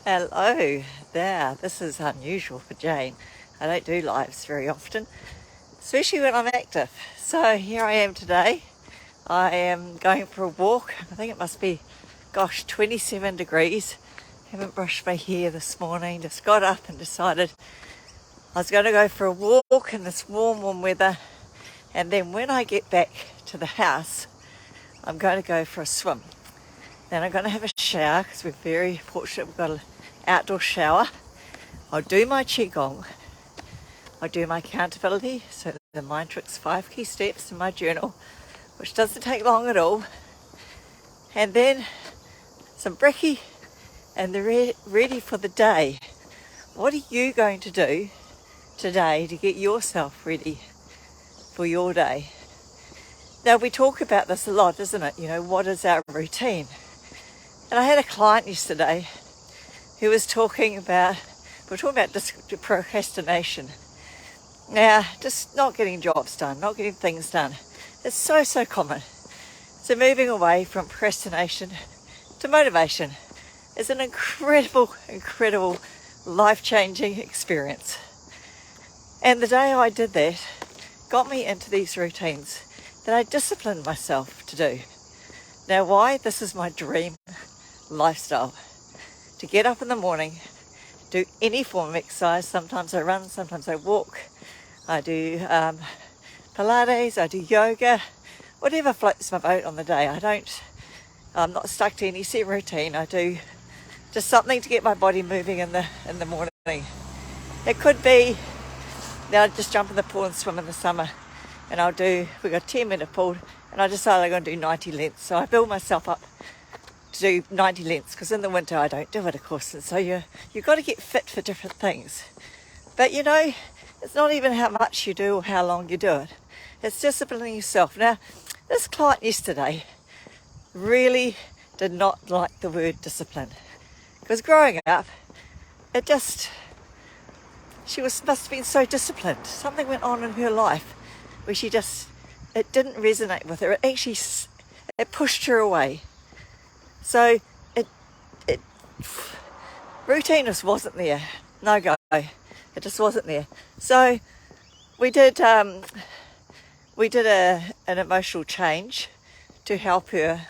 Hello there. This is unusual for Jane. I don't do lives very often, especially when I'm active. So here I am today. I am going for a walk. I think it must be, 27 degrees. Haven't brushed my hair this morning. Just got up and decided I was going to go for a walk in this warm weather. And then when I get back to the house, I'm going to go for a swim. Then I'm going to have a shower because we're very fortunate. We've got an outdoor shower. I'll do my qigong. I'll do my accountability. So the Mind Tricks 5 key steps in my journal, which doesn't take long at all. And then some brekkie and they're ready for the day. What are you going to do today to get yourself ready for your day? Now we talk about this a lot, isn't it? What is our routine? And I had a client yesterday who was talking about, procrastination. Now, just not getting jobs done, not getting things done. It's so common. So moving away from procrastination to motivation is an incredible life-changing experience. And the day I did that got me into these routines that I disciplined myself to do. Now why? This is my dream lifestyle. To get up in the morning, do any form of exercise. Sometimes I run, sometimes I walk. I do Pilates, I do yoga, whatever floats my boat on the day. I'm not stuck to any set routine. I do just something to get my body moving in the morning. It could be that I just jump in the pool and swim in the summer. And we've got a 10-minute pool, and I decided I'm going to do 90 lengths. So I build myself up to do 90 lengths, because in the winter I don't do it, of course. And so you've got to get fit for different things. But it's not even how much you do or how long you do it. It's disciplining yourself. Now, this client yesterday really did not like the word discipline, because growing up, she must have been so disciplined. Something went on in her life where it didn't resonate with her. It pushed her away. So routine just wasn't there. No go. It just wasn't there. So we did an emotional change to help her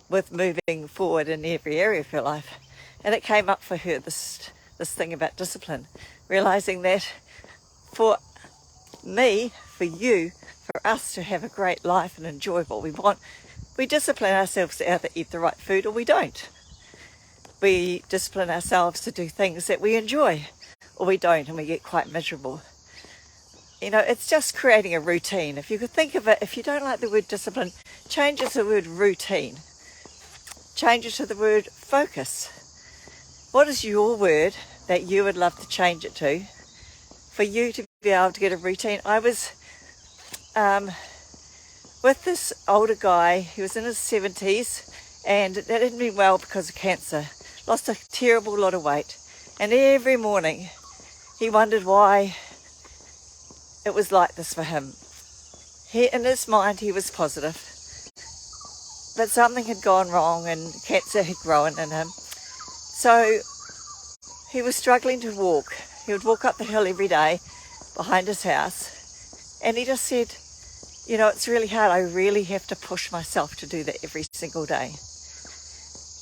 with moving forward in every area of her life. And it came up for her, this thing about discipline, realizing that for me, for you, for us to have a great life and enjoy what we want, we discipline ourselves to either eat the right food or we don't. We discipline ourselves to do things that we enjoy, or we don't, and we get quite miserable. It's just creating a routine. If you could think of it, if you don't like the word discipline, change it to the word routine. Change it to the word focus. What is your word that you would love to change it to for you to be able to get a routine? I was with this older guy. He was in his 70s, and that hadn't been well because of cancer. Lost a terrible lot of weight. And every morning he wondered why it was like this for him. In his mind, he was positive, but something had gone wrong and cancer had grown in him. So he was struggling to walk. He would walk up the hill every day behind his house, and he just said, it's really hard. I really have to push myself to do that every single day.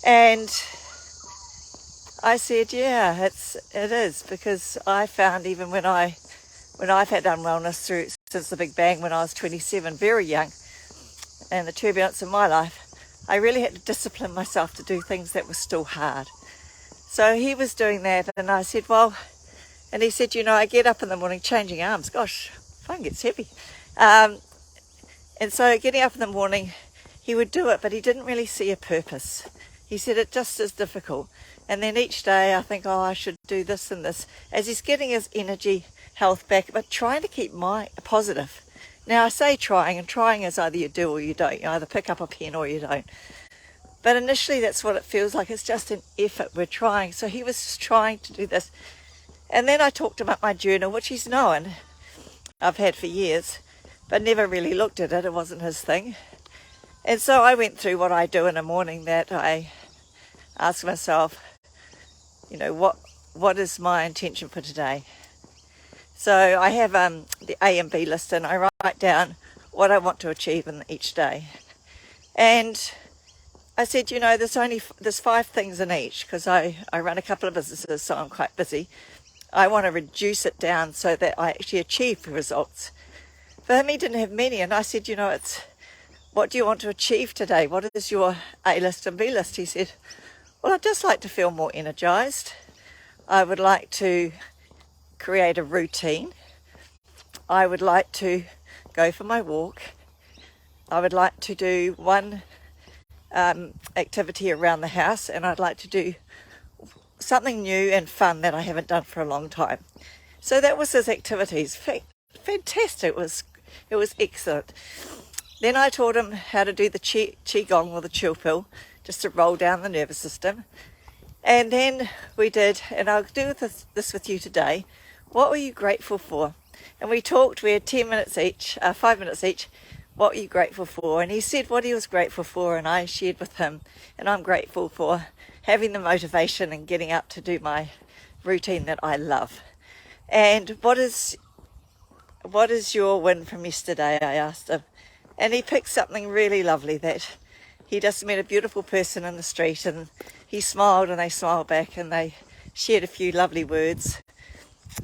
And I said, yeah, it is, because I found even when I've had unwellness since the Big Bang when I was 27, very young, and the turbulence in my life, I really had to discipline myself to do things that were still hard. So he was doing that, and I said, and he said, I get up in the morning changing arms. Gosh, phone gets heavy. And so getting up in the morning, he would do it, but he didn't really see a purpose. He said it just is difficult. And then each day I think, I should do this and this, as he's getting his energy, health back, but trying to keep my positive. Now I say trying, and trying is either you do or you don't. You either pick up a pen or you don't. But initially that's what it feels like. It's just an effort. We're trying. So he was just trying to do this. And then I talked about my journal, which he's known I've had for years, but never really looked at it. It wasn't his thing. And so I went through what I do in the morning, that I ask myself, you know, what is my intention for today. So I have the A and B list, and I write down what I want to achieve in each day. And I said, you know, there's 5 things in each, because I run a couple of businesses, so I'm quite busy. I want to reduce it down so that I actually achieve results. For him, he didn't have many, and I said, you know, it's what do you want to achieve today? What is your A list and B list? He said, well, I'd just like to feel more energized. I would like to create a routine. I would like to go for my walk. I would like to do one activity around the house, and I'd like to do something new and fun that I haven't done for a long time. So that was his activities. Fantastic. It was excellent. Then I taught him how to do the Qigong or the chill pill, just to roll down the nervous system. And then we did, and I'll do this with you today, what were you grateful for? And we talked, we had 10 minutes each, 5 minutes each, what were you grateful for? And he said what he was grateful for, and I shared with him, and I'm grateful for having the motivation and getting up to do my routine that I love. And what is your win from yesterday? I asked him. And he picked something really lovely, that he just met a beautiful person in the street, and he smiled and they smiled back, and they shared a few lovely words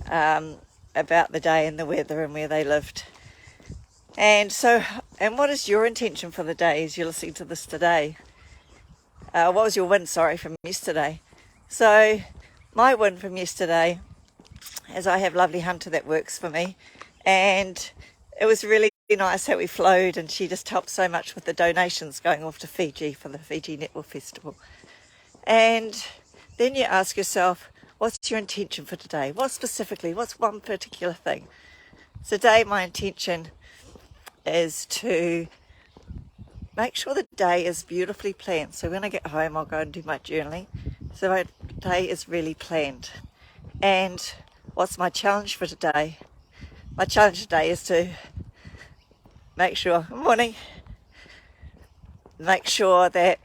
about the day and the weather and where they lived. And what is your intention for the day as you're listening to this today? What was your win, from yesterday? So my win from yesterday is I have lovely Hunter that works for me, and it was really nice how we flowed, and she just helped so much with the donations going off to Fiji for the Fiji Network Festival. And then you ask yourself, what's your intention for today? What's one particular thing? Today my intention is to make sure the day is beautifully planned. So when I get home, I'll go and do my journaling. So my day is really planned. And what's my challenge for today? My challenge today is to make sure that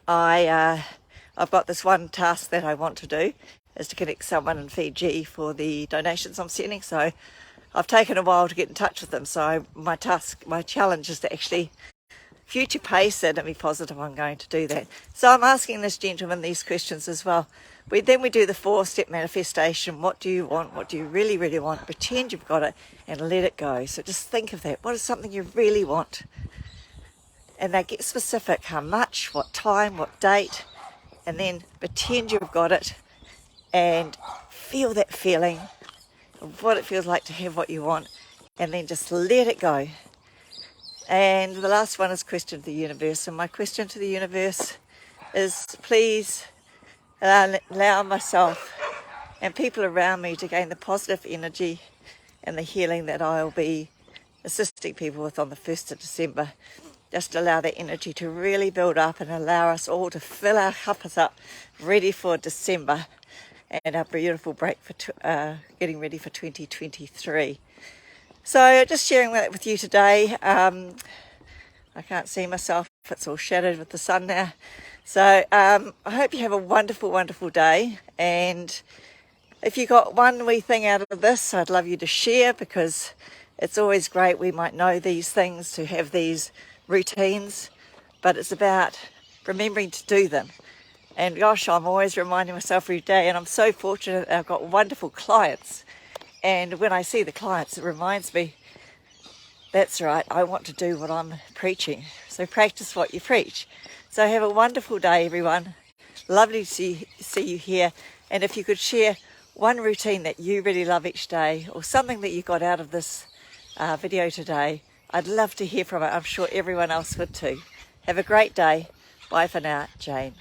I've got this one task that I want to do, is to connect someone in Fiji for the donations I'm sending. So I've taken a while to get in touch with them. So my challenge is to actually future pace it and be positive I'm going to do that. So I'm asking this gentleman these questions as well. Then we do the 4-step manifestation. What do you want? What do you really, really want? Pretend you've got it and let it go. So just think of that. What is something you really want? And they get specific. How much, what time, what date. And then pretend you've got it and feel that feeling of what it feels like to have what you want. And then just let it go. And the last one is question to the universe. And my question to the universe is, please allow myself and people around me to gain the positive energy and the healing that I'll be assisting people with on the 1st of December. Just allow that energy to really build up and allow us all to fill our cups up, ready for December and our beautiful break for getting ready for 2023. So just sharing that with you today. I can't see myself, it's all shadowed with the sun now. So I hope you have a wonderful, wonderful day. And if you got one wee thing out of this, I'd love you to share, because it's always great. We might know these things, to have these routines, but it's about remembering to do them. And gosh, I'm always reminding myself every day, and I'm so fortunate that I've got wonderful clients. And when I see the clients, it reminds me, that's right, I want to do what I'm preaching. So practice what you preach. So have a wonderful day, everyone. Lovely to see you here. And if you could share one routine that you really love each day, or something that you got out of this video today, I'd love to hear from it. I'm sure everyone else would too. Have a great day. Bye for now, Jane.